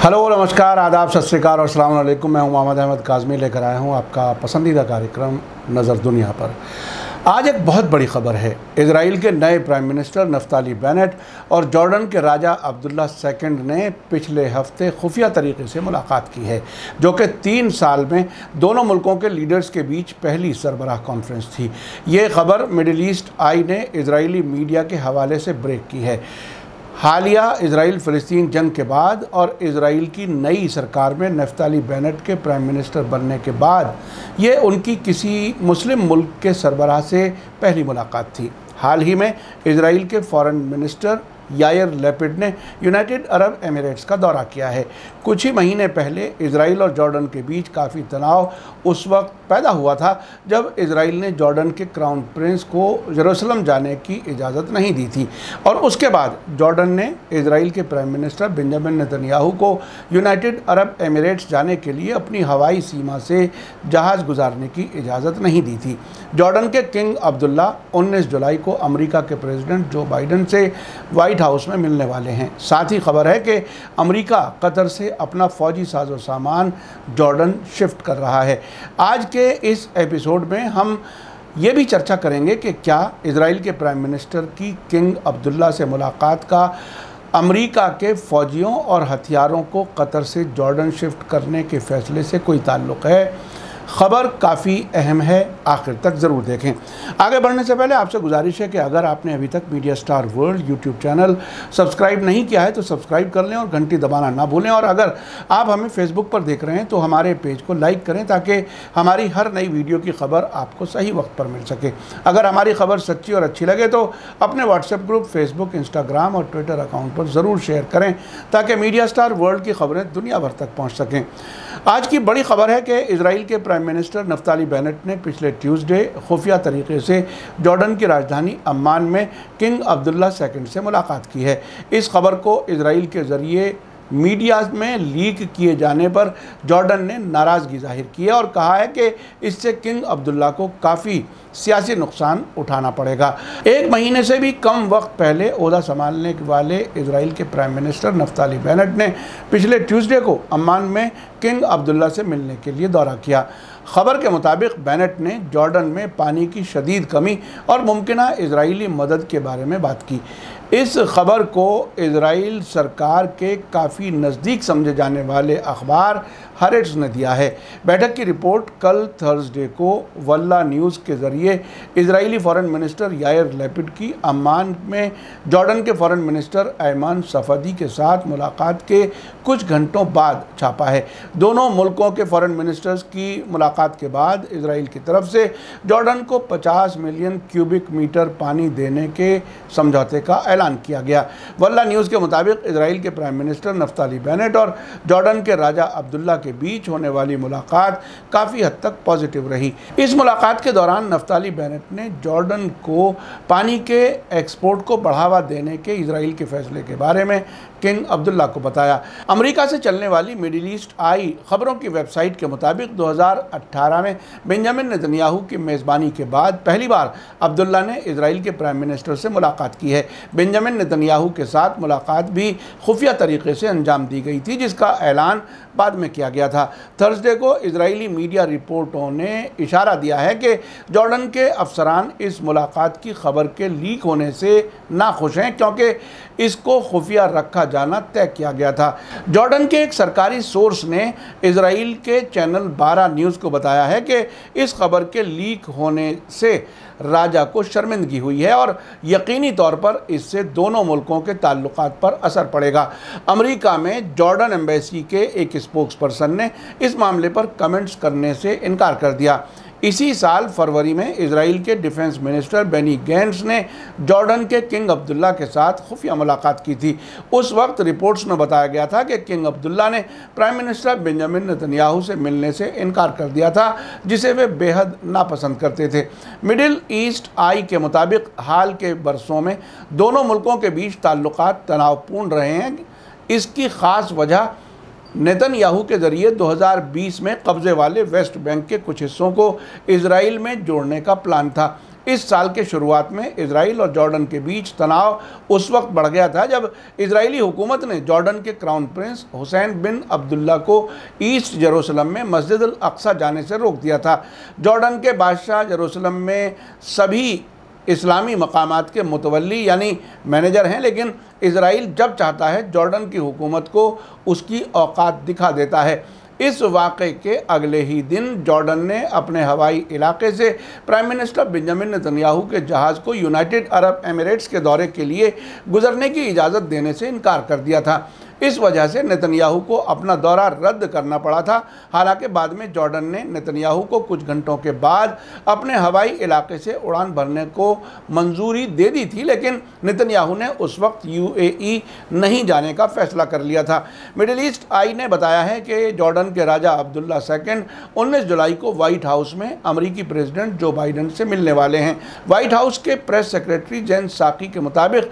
Hello, नमस्कार, आदाब, सत श्री अकाल और अस्सलाम वालेकुम। मैं हूं मोहम्मद अहमद काज़मी, लेकर आया हूं आपका पसंदीदा कार्यक्रम नज़र दुनिया पर। आज एक बहुत बड़ी खबर है। इजराइल के नए प्राइम मिनिस्टर नफ्ताली बेनेट और जॉर्डन के राजा अब्दुल्ला सेकंड ने पिछले हफ्ते खुफिया तरीके से मुलाकात की है, जो कि 3 साल में दोनों मुल्कों के लीडर्स के बीच पहली सरबराह कॉन्फ्रेंस थी। ये खबर मिडिल ईस्ट आई ने इजरायली मीडिया के हवाले से ब्रेक की है। हालिया इजराइल फ़लस्तीन जंग के बाद और इजराइल की नई सरकार में नफ्ताली बेनेट के प्राइम मिनिस्टर बनने के बाद ये उनकी किसी मुस्लिम मुल्क के सरबराह से पहली मुलाकात थी। हाल ही में इजराइल के फॉरेन मिनिस्टर यायर लैपिड ने यूनाइटेड अरब एमिरेट्स का दौरा किया है। कुछ ही महीने पहले इजराइल और जॉर्डन के बीच काफ़ी तनाव उस वक्त पैदा हुआ था जब इजराइल ने जॉर्डन के क्राउन प्रिंस को यरूशलेम जाने की इजाज़त नहीं दी थी, और उसके बाद जॉर्डन ने इजराइल के प्राइम मिनिस्टर बेंजामिन नेतन्याहू को यूनाइटेड अरब एमिरेट्स जाने के लिए अपनी हवाई सीमा से जहाज़ गुजारने की इजाज़त नहीं दी थी। जॉर्डन के किंग अब्दुल्ला 19 जुलाई को अमेरिका के प्रेसिडेंट जो बाइडन से व्हाइट हाउस में मिलने वाले हैं। साथ ही खबर है कि अमेरिका कतर से अपना फ़ौजी साजो सामान जॉर्डन शिफ्ट कर रहा है। आज के इस एपिसोड में हम ये भी चर्चा करेंगे कि क्या इजराइल के प्राइम मिनिस्टर की किंग अब्दुल्ला से मुलाकात का अमेरिका के फ़ौजियों और हथियारों को कतर से जॉर्डन शिफ्ट करने के फ़ैसले से कोई ताल्लुक़ है। खबर काफ़ी अहम है, आखिर तक ज़रूर देखें। आगे बढ़ने से पहले आपसे गुजारिश है कि अगर आपने अभी तक media star world YouTube channel subscribe नहीं किया है तो सब्सक्राइब कर लें और घंटी दबाना ना भूलें। और अगर आप हमें फेसबुक पर देख रहे हैं तो हमारे पेज को लाइक करें ताकि हमारी हर नई वीडियो की खबर आपको सही वक्त पर मिल सके। अगर हमारी खबर सच्ची और अच्छी लगे तो अपने व्हाट्सएप ग्रुप, फेसबुक, इंस्टाग्राम और ट्विटर अकाउंट पर ज़रूर शेयर करें ताकि मीडिया स्टार वर्ल्ड की खबरें दुनिया भर तक पहुँच सकें। आज की बड़ी खबर है कि इजराइल के प्राइम मिनिस्टर नफ्ताली बेनेट ने पिछले ट्यूसडे खुफिया तरीके से जॉर्डन की राजधानी अम्मान में किंग अब्दुल्ला सेकंड से मुलाकात की है। इस खबर को इजराइल के ज़रिए मीडिया में लीक किए जाने पर जॉर्डन ने नाराज़गी जाहिर की है और कहा है कि इससे किंग अब्दुल्ला को काफ़ी सियासी नुकसान उठाना पड़ेगा। 1 महीने से भी कम वक्त पहले ओहदा संभालने वाले इजराइल के प्राइम मिनिस्टर नफ्ताली बेनेट ने पिछले ट्यूसडे को अम्मान में किंग अब्दुल्ला से मिलने के लिए दौरा किया। खबर के मुताबिक बेनेट ने जॉर्डन में पानी की शदीद कमी और मुमकिना इजरायली मदद के बारे में बात की। इस खबर को इजराइल सरकार के काफ़ी नज़दीक समझे जाने वाले अखबार हरेट्स ने दिया है। बैठक की रिपोर्ट कल थर्सडे को वल्ला न्यूज़ के ज़रिए Israeli foreign minister Yair Lapid की अम्मान में जॉर्डन के फॉरेन मिनिस्टर ऐमान सफ़दी के साथ मुलाकात के कुछ घंटों बाद छापा है। दोनों मुल्कों के फॉरेन मिनिस्टर्स की मुलाकात के बाद इजराइल की तरफ से जॉर्डन को 50 मिलियन क्यूबिक मीटर पानी देने के समझौते का ऐलान किया गया। वल्ला न्यूज़ के मुताबिक इजराइल के प्राइम मिनिस्टर नफ्ताली बेनेट और जॉर्डन के राजा अब्दुल्ला के बीच होने वाली मुलाकात काफ़ी हद तक पॉजिटिव रही। इस मुलाकात के दौरान नफ्ताली बेनेट ने जॉर्डन को पानी के एक्सपोर्ट को बढ़ावा देने के इजराइल के फैसले के बारे में किंग अब्दुल्ला को बताया। अमेरिका से चलने वाली मिडिल ईस्ट आई खबरों की वेबसाइट के मुताबिक 2018 में बेंजामिन नेतन्याहू की मेज़बानी के बाद पहली बार अब्दुल्ला ने इजराइल के प्राइम मिनिस्टर से मुलाकात की है। बेंजामिन नेतन्याहू के साथ मुलाकात भी खुफिया तरीके से अंजाम दी गई थी, जिसका ऐलान बाद में किया गया था। थर्सडे को इजरायली मीडिया रिपोर्टों ने इशारा दिया है कि जॉर्डन के अफसरान इस मुलाकात की खबर के लीक होने से नाखुश हैं क्योंकि इसको खुफिया रखा जाना तय किया गया था। जॉर्डन के एक सरकारी सोर्स ने इजराइल के चैनल 12 न्यूज़ को बताया है कि इस खबर के लीक होने से राजा को शर्मिंदगी हुई है और यकीनी तौर पर इससे दोनों मुल्कों के ताल्लुकात पर असर पड़ेगा। अमेरिका में जॉर्डन एम्बेसी के एक स्पोक्सपर्सन ने इस मामले पर कमेंट्स करने से इनकार कर दिया। इसी साल फरवरी में इजराइल के डिफेंस मिनिस्टर बेनी गैंट्स ने जॉर्डन के किंग अब्दुल्ला के साथ खुफिया मुलाकात की थी। उस वक्त रिपोर्ट्स में बताया गया था कि किंग अब्दुल्ला ने प्राइम मिनिस्टर बेंजामिन नेतन्याहू से मिलने से इनकार कर दिया था, जिसे वे बेहद नापसंद करते थे। मिडिल ईस्ट आई के मुताबिक हाल के बरसों में दोनों मुल्कों के बीच ताल्लुकात तनावपूर्ण रहे हैं। इसकी ख़ास वजह नेतन्याहू के ज़रिए 2020 में कब्ज़े वाले वेस्ट बैंक के कुछ हिस्सों को इजराइल में जोड़ने का प्लान था। इस साल के शुरुआत में इजराइल और जॉर्डन के बीच तनाव उस वक्त बढ़ गया था जब इजरायली हुकूमत ने जॉर्डन के क्राउन प्रिंस हुसैन बिन अब्दुल्ला को ईस्ट जेरूसलम में मस्जिद अल अक्सा जाने से रोक दिया था। जॉर्डन के बादशाह जेरूसलम में सभी इस्लामी मकामात के मुतवल्ली यानी मैनेजर हैं, लेकिन इजराइल जब चाहता है जॉर्डन की हुकूमत को उसकी औकात दिखा देता है। इस वाक़े के अगले ही दिन जॉर्डन ने अपने हवाई इलाके से प्राइम मिनिस्टर बेंजामिन नेतन्याहू के जहाज़ को यूनाइटेड अरब एमिरेट्स के दौरे के लिए गुजरने की इजाज़त देने से इनकार कर दिया था। इस वजह से नेतन्याहू को अपना दौरा रद्द करना पड़ा था। हालांकि बाद में जॉर्डन ने नेतन्याहू को कुछ घंटों के बाद अपने हवाई इलाके से उड़ान भरने को मंजूरी दे दी थी, लेकिन नेतन्याहू ने उस वक्त यूएई नहीं जाने का फैसला कर लिया था। मिडिल ईस्ट आई ने बताया है कि जॉर्डन के राजा अब्दुल्ला II 19 जुलाई को व्हाइट हाउस में अमरीकी प्रेसिडेंट जो बाइडन से मिलने वाले हैं। व्हाइट हाउस के प्रेस सेक्रेटरी जेन साकी के मुताबिक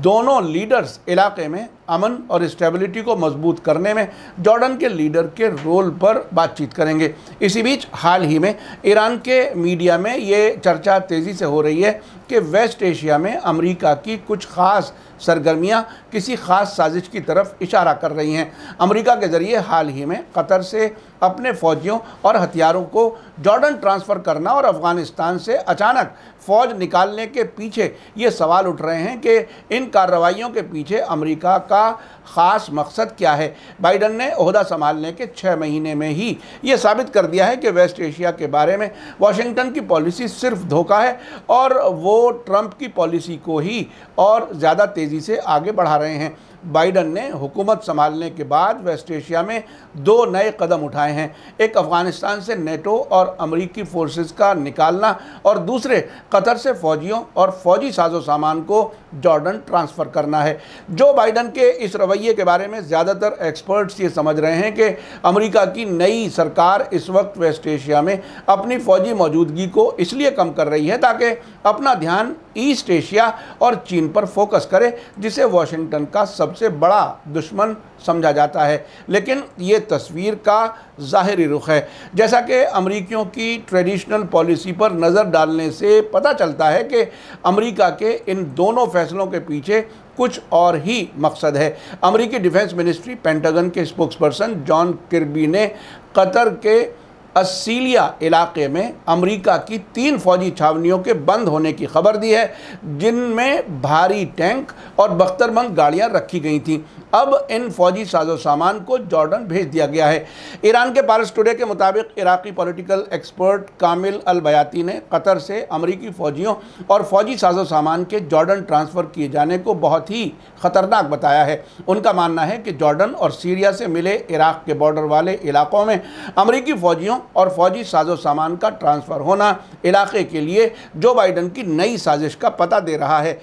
दोनों लीडर्स इलाके में अमन और स्टेबिलिटी को मजबूत करने में जॉर्डन के लीडर के रोल पर बातचीत करेंगे। इसी बीच हाल ही में ईरान के मीडिया में ये चर्चा तेज़ी से हो रही है कि वेस्ट एशिया में अमेरिका की कुछ ख़ास सरगर्मियां किसी ख़ास साजिश की तरफ इशारा कर रही हैं। अमेरिका के ज़रिए हाल ही में कतर से अपने फ़ौजियों और हथियारों को जॉर्डन ट्रांसफ़र करना और अफ़गानिस्तान से अचानक फ़ौज निकालने के पीछे ये सवाल उठ रहे हैं कि इन कार्रवाइयों के पीछे अमेरिका का ख़ास मकसद क्या है। बाइडन ने ओहदा संभालने के 6 महीने में ही ये साबित कर दिया है कि वेस्ट एशिया के बारे में वाशिंगटन की पॉलिसी सिर्फ धोखा है और वो ट्रंप की पॉलिसी को ही और ज़्यादा तेज़ी से आगे बढ़ा रहे हैं। बाइडन ने हुकूमत संभालने के बाद वेस्ट एशिया में 2 नए कदम उठाए हैं। एक अफ़गानिस्तान से नेटो और अमरीकी फोर्सेस का निकालना और दूसरे कतर से फ़ौजियों और फ़ौजी साजो सामान को जॉर्डन ट्रांसफ़र करना है। जो बाइडन के इस रवैये के बारे में ज़्यादातर एक्सपर्ट्स ये समझ रहे हैं कि अमेरिका की नई सरकार इस वक्त वेस्ट एशिया में अपनी फ़ौजी मौजूदगी को इसलिए कम कर रही है ताकि अपना ध्यान ईस्ट एशिया और चीन पर फोकस करे, जिसे वाशिंगटन का सबसे बड़ा दुश्मन समझा जाता है। लेकिन ये तस्वीर का ज़ाहिरी रुख है। जैसा कि अमरीकियों की ट्रेडिशनल पॉलिसी पर नज़र डालने से पता चलता है कि अमेरिका के इन दोनों फैसलों के पीछे कुछ और ही मकसद है। अमेरिकी डिफेंस मिनिस्ट्री पेंटागन के स्पोक्सपर्सन जॉन किर्बी ने कतर के अस्सीलिया इलाके में अमेरिका की 3 फौजी छावनियों के बंद होने की खबर दी है, जिनमें भारी टैंक और बख्तरबंद गाड़ियां रखी गई थीं। अब इन फौजी साजो सामान को जॉर्डन भेज दिया गया है। ईरान के पारस टुडे के मुताबिक इराकी पॉलिटिकल एक्सपर्ट कामिल अल बयाती ने कतर से अमरीकी फ़ौजियों और फौजी साजो सामान के जॉर्डन ट्रांसफ़र किए जाने को बहुत ही ख़तरनाक बताया है। उनका मानना है कि जॉर्डन और सीरिया से मिले इराक के बॉर्डर वाले इलाकों में अमरीकी फ़ौजियों और फौजी साजो सामान का ट्रांसफ़र होना इलाके के लिए जो बाइडन की नई साजिश का पता दे रहा है।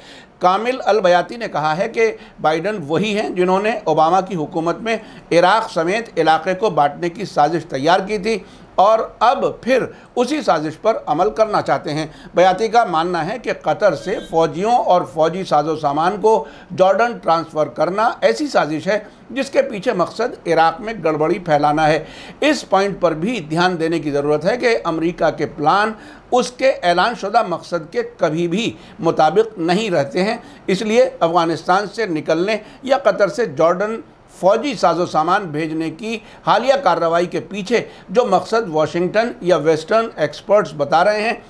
कामिल अल बयाती ने कहा है कि बाइडन वही हैं जिन्होंने ओबामा की हुकूमत में इराक समेत इलाके को बांटने की साजिश तैयार की थी और अब फिर उसी साजिश पर अमल करना चाहते हैं। बयाती का मानना है कि कतर से फ़ौजियों और फौजी साजो सामान को जॉर्डन ट्रांसफ़र करना ऐसी साजिश है जिसके पीछे मकसद इराक में गड़बड़ी फैलाना है। इस पॉइंट पर भी ध्यान देने की ज़रूरत है कि अमेरिका के प्लान उसके ऐलानशुदा मकसद के कभी भी मुताबिक नहीं रहते हैं। इसलिए अफ़गानिस्तान से निकलने या कतर से जॉर्डन फौजी साजो सामान भेजने की हालिया कार्रवाई के पीछे जो मकसद वाशिंगटन या वेस्टर्न एक्सपर्ट्स बता रहे हैं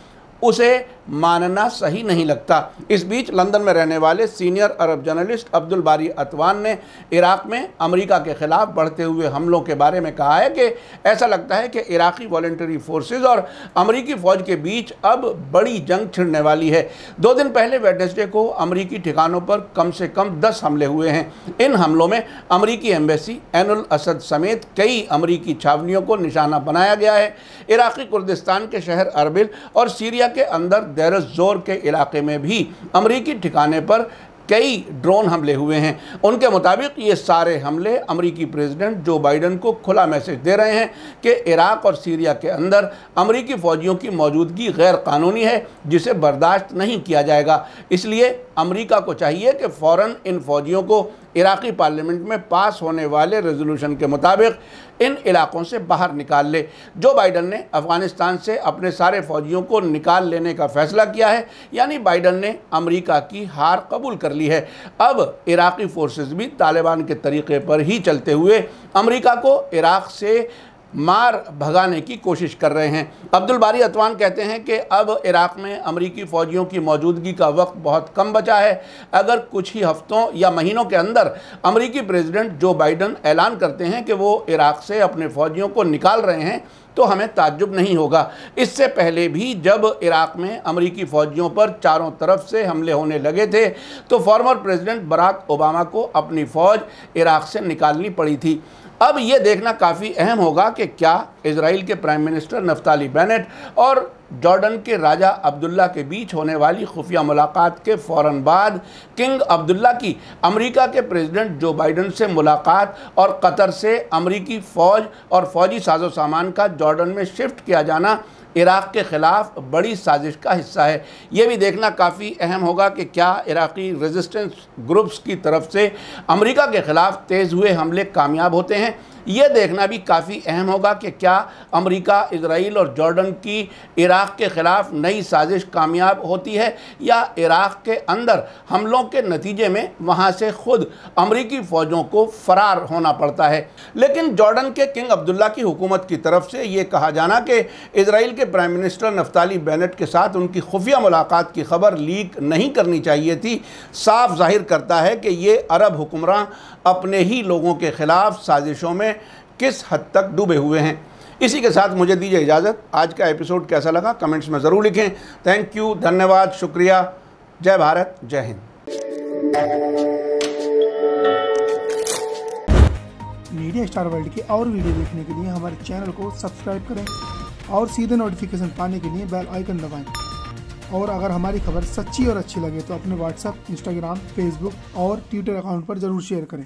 उसे मानना सही नहीं लगता। इस बीच लंदन में रहने वाले सीनियर अरब जर्नलिस्ट अब्दुल बारी अतवान ने इराक में अमेरिका के खिलाफ बढ़ते हुए हमलों के बारे में कहा है कि ऐसा लगता है कि इराकी वॉलंटरी फोर्सेस और अमेरिकी फ़ौज के बीच अब बड़ी जंग छिड़ने वाली है। 2 दिन पहले वेडनेसडे को अमेरिकी ठिकानों पर कम से कम 10 हमले हुए हैं। इन हमलों में अमेरिकी एम्बेसी, ऐनुल असद समेत कई अमेरिकी छावनियों को निशाना बनाया गया है। इराकी कुर्दिस्तान के शहर अरबिल और सीरिया के अंदर देर जोर के इलाके में भी अमरीकी ठिकाने पर कई ड्रोन हमले हुए हैं। उनके मुताबिक ये सारे हमले अमरीकी प्रेसिडेंट जो बाइडन को खुला मैसेज दे रहे हैं कि इराक और सीरिया के अंदर अमरीकी फ़ौजियों की मौजूदगी गैर कानूनी है जिसे बर्दाश्त नहीं किया जाएगा। इसलिए अमरीका को चाहिए कि फ़ौरन इन फ़ौजियों को इराक़ी पार्लियामेंट में पास होने वाले रेजोल्यूशन के मुताबिक इन इलाकों से बाहर निकाल ले। जो बाइडन ने अफ़गानिस्तान से अपने सारे फौजियों को निकाल लेने का फैसला किया है, यानी बाइडन ने अमेरिका की हार कबूल कर ली है। अब इराक़ी फोर्सेस भी तालिबान के तरीक़े पर ही चलते हुए अमेरिका को इराक़ से मार भगाने की कोशिश कर रहे हैं। अब्दुल बारी अतवान कहते हैं कि अब इराक़ में अमेरिकी फ़ौजियों की मौजूदगी का वक्त बहुत कम बचा है। अगर कुछ ही हफ्तों या महीनों के अंदर अमेरिकी प्रेसिडेंट जो बाइडन ऐलान करते हैं कि वो इराक़ से अपने फ़ौजियों को निकाल रहे हैं तो हमें ताज्जुब नहीं होगा। इससे पहले भी जब इराक़ में अमेरिकी फ़ौजियों पर चारों तरफ से हमले होने लगे थे तो फॉर्मर प्रेसिडेंट बराक ओबामा को अपनी फ़ौज इराक़ से निकालनी पड़ी थी। अब ये देखना काफ़ी अहम होगा कि क्या इजराइल के प्राइम मिनिस्टर नफ्ताली बेनेट और जॉर्डन के राजा अब्दुल्ला के बीच होने वाली खुफिया मुलाकात के फ़ौरन बाद किंग अब्दुल्ला की अमेरिका के प्रेसिडेंट जो बाइडन से मुलाकात और कतर से अमेरिकी फ़ौज और फ़ौजी साजो सामान का जॉर्डन में शिफ्ट किया जाना इराक़ के ख़िलाफ़ बड़ी साजिश का हिस्सा है। ये भी देखना काफ़ी अहम होगा कि क्या इराक़ी रेजिस्टेंस ग्रुप्स की तरफ से अमेरिका के ख़िलाफ़ तेज़ हुए हमले कामयाब होते हैं। ये देखना भी काफ़ी अहम होगा कि क्या अमेरिका, इजराइल और जॉर्डन की इराक़ के ख़िलाफ़ नई साजिश कामयाब होती है या इराक़ के अंदर हमलों के नतीजे में वहाँ से ख़ुद अमेरिकी फ़ौजों को फ़रार होना पड़ता है। लेकिन जॉर्डन के किंग अब्दुल्ला की हुकूमत की तरफ से ये कहा जाना कि इजराइल के प्राइम मिनिस्टर नफ्ताली बेनेट के साथ उनकी खुफिया मुलाकात की खबर लीक नहीं करनी चाहिए थी, साफ जाहिर करता है कि ये अरब हुक्मरान अपने ही लोगों के ख़िलाफ़ साजिशों में किस हद तक डूबे हुए हैं। इसी के साथ मुझे दीजिए इजाज़त। आज का एपिसोड कैसा लगा कमेंट्स में ज़रूर लिखें। थैंक यू, धन्यवाद, शुक्रिया। जय भारत, जय हिंद। मीडिया स्टार वर्ल्ड के और वीडियो देखने के लिए हमारे चैनल को सब्सक्राइब करें और सीधे नोटिफिकेशन पाने के लिए बेल आइकन दबाएं। और अगर हमारी खबर सच्ची और अच्छी लगे तो अपने व्हाट्सएप, इंस्टाग्राम, फेसबुक और ट्विटर अकाउंट पर ज़रूर शेयर करें।